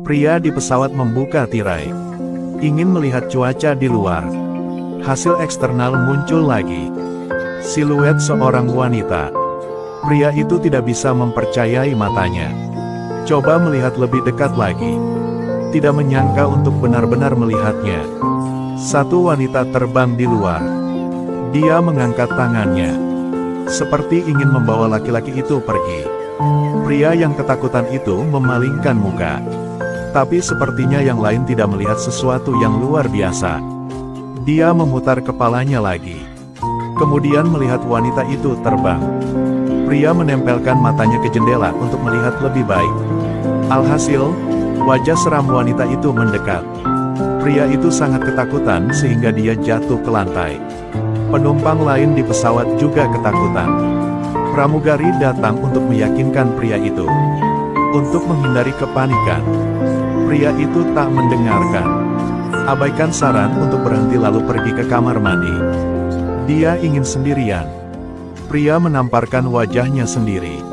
Pria di pesawat membuka tirai. Ingin melihat cuaca di luar. Hasil eksternal muncul lagi. Siluet seorang wanita. Pria itu tidak bisa mempercayai matanya. Coba melihat lebih dekat lagi. Tidak menyangka untuk benar-benar melihatnya. Satu wanita terbang di luar. Dia mengangkat tangannya. Seperti ingin membawa laki-laki itu pergi. Pria yang ketakutan itu memalingkan muka. Tapi sepertinya yang lain tidak melihat sesuatu yang luar biasa. Dia memutar kepalanya lagi. Kemudian melihat wanita itu terbang. Pria menempelkan matanya ke jendela untuk melihat lebih baik. Alhasil, wajah seram wanita itu mendekat. Pria itu sangat ketakutan sehingga dia jatuh ke lantai. Penumpang lain di pesawat juga ketakutan. Pramugari datang untuk meyakinkan pria itu. Untuk menghindari kepanikan. Pria itu tak mendengarkan. Abaikan saran untuk berhenti lalu pergi ke kamar mandi. Dia ingin sendirian. Pria menamparkan wajahnya sendiri.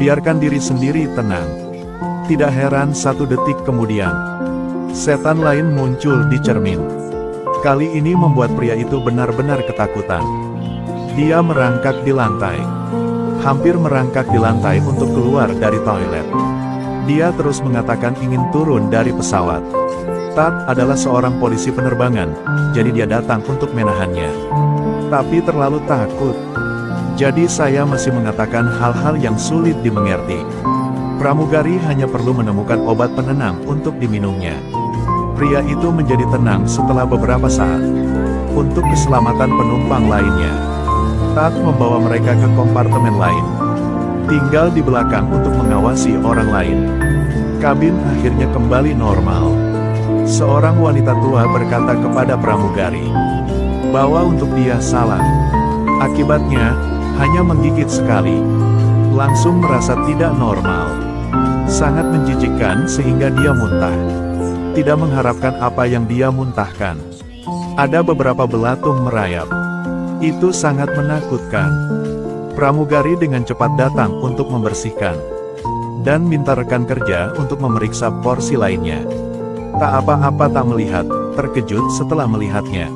Biarkan diri sendiri tenang. Tidak heran 1 detik kemudian. Setan lain muncul di cermin. Kali ini membuat pria itu benar-benar ketakutan. Dia merangkak di lantai. Hampir merangkak di lantai untuk keluar dari toilet. Dia terus mengatakan ingin turun dari pesawat. Tat adalah seorang polisi penerbangan, jadi dia datang untuk menahannya. Tapi terlalu takut. Jadi saya masih mengatakan hal-hal yang sulit dimengerti. Pramugari hanya perlu menemukan obat penenang untuk diminumnya. Pria itu menjadi tenang setelah beberapa saat. Untuk keselamatan penumpang lainnya, Tat membawa mereka ke kompartemen lain. Tinggal di belakang untuk mengawasi orang lain. Kabin akhirnya kembali normal. Seorang wanita tua berkata kepada pramugari bahwa untuk dia salah. Akibatnya, hanya menggigit sekali. Langsung merasa tidak normal. Sangat menjijikkan sehingga dia muntah. Tidak mengharapkan apa yang dia muntahkan. Ada beberapa belatung merayap. Itu sangat menakutkan. Pramugari dengan cepat datang untuk membersihkan. Dan minta rekan kerja untuk memeriksa porsi lainnya. Tak apa-apa tak melihat, terkejut setelah melihatnya.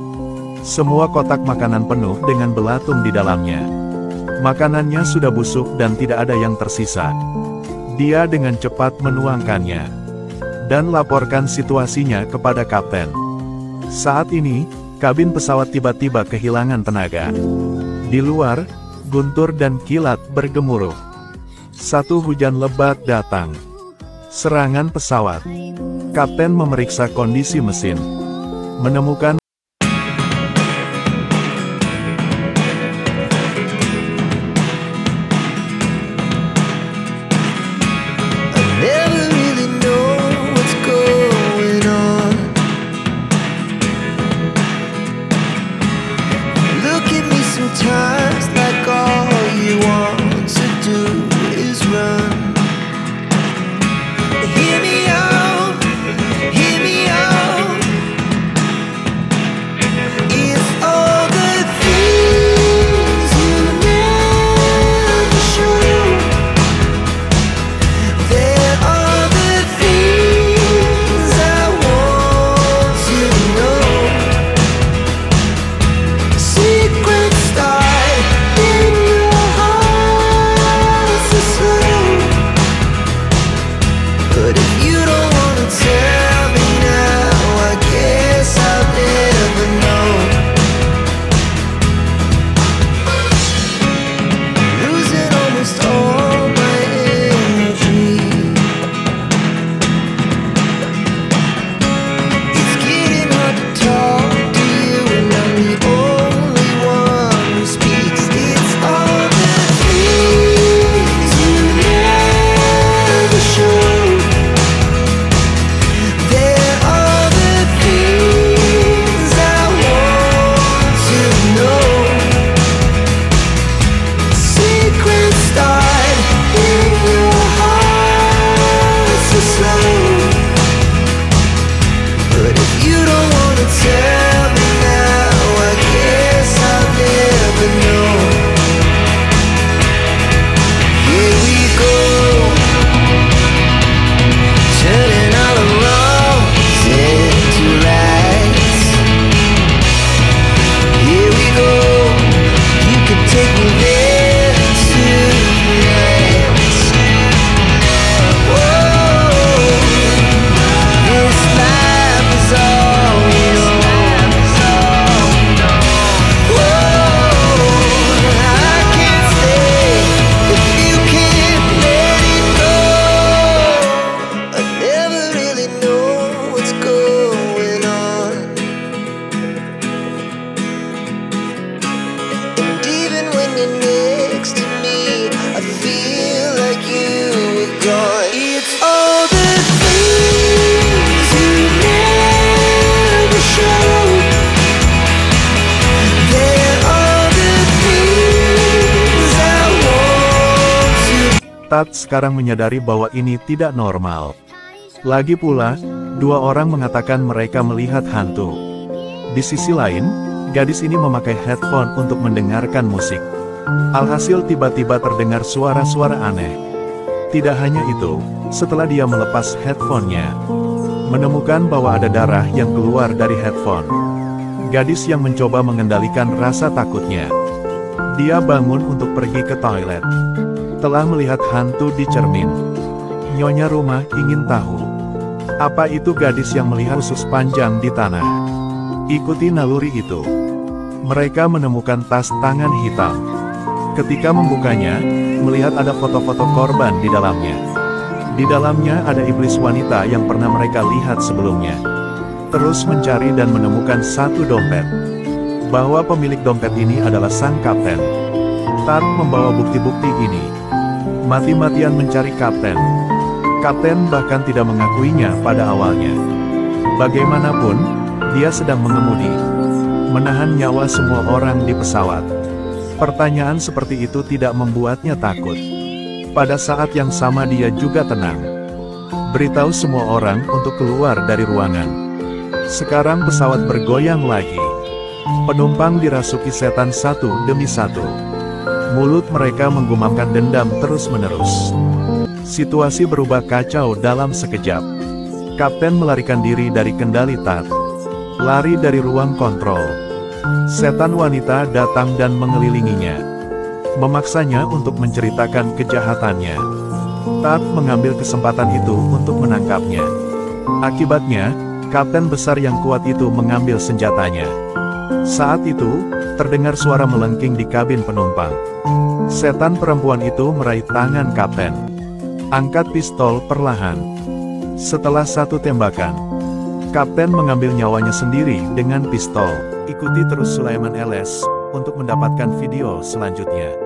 Semua kotak makanan penuh dengan belatung di dalamnya. Makanannya sudah busuk dan tidak ada yang tersisa. Dia dengan cepat menuangkannya. Dan laporkan situasinya kepada kapten. Saat ini, kabin pesawat tiba-tiba kehilangan tenaga. Di luar, guntur dan kilat bergemuruh. Satu hujan lebat datang. Serangan pesawat. Kapten memeriksa kondisi mesin. Menemukan Sometimes like all you want to do is run. Hear me out, hear me out. Tat sekarang menyadari bahwa ini tidak normal. Lagi pula, dua orang mengatakan mereka melihat hantu. Di sisi lain, gadis ini memakai headphone untuk mendengarkan musik. Alhasil tiba-tiba terdengar suara-suara aneh. Tidak hanya itu, setelah dia melepas headphone-nya, menemukan bahwa ada darah yang keluar dari headphone. Gadis yang mencoba mengendalikan rasa takutnya. Dia bangun untuk pergi ke toilet. Telah melihat hantu di cermin. Nyonya rumah ingin tahu, apa itu gadis yang melihat usus panjang di tanah. Ikuti naluri itu. Mereka menemukan tas tangan hitam. Ketika membukanya, melihat ada foto-foto korban di dalamnya. Di dalamnya ada iblis wanita yang pernah mereka lihat sebelumnya. Terus mencari dan menemukan satu dompet. Bahwa pemilik dompet ini adalah sang kapten. Tat membawa bukti-bukti ini. Mati-matian mencari kapten. Kapten bahkan tidak mengakuinya pada awalnya. Bagaimanapun, dia sedang mengemudi. Menahan nyawa semua orang di pesawat. Pertanyaan seperti itu tidak membuatnya takut. Pada saat yang sama dia juga tenang. Beritahu semua orang untuk keluar dari ruangan. Sekarang pesawat bergoyang lagi. Penumpang dirasuki setan satu demi satu. Mulut mereka menggumamkan dendam terus-menerus. Situasi berubah kacau dalam sekejap. Kapten melarikan diri dari kendali Tat. Lari dari ruang kontrol. Setan wanita datang dan mengelilinginya. Memaksanya untuk menceritakan kejahatannya. Tat mengambil kesempatan itu untuk menangkapnya. Akibatnya, kapten besar yang kuat itu mengambil senjatanya. Saat itu, terdengar suara melengking di kabin penumpang. Setan perempuan itu meraih tangan kapten. Angkat pistol perlahan. Setelah satu tembakan, kapten mengambil nyawanya sendiri dengan pistol. Ikuti terus Sulaiman LS untuk mendapatkan video selanjutnya.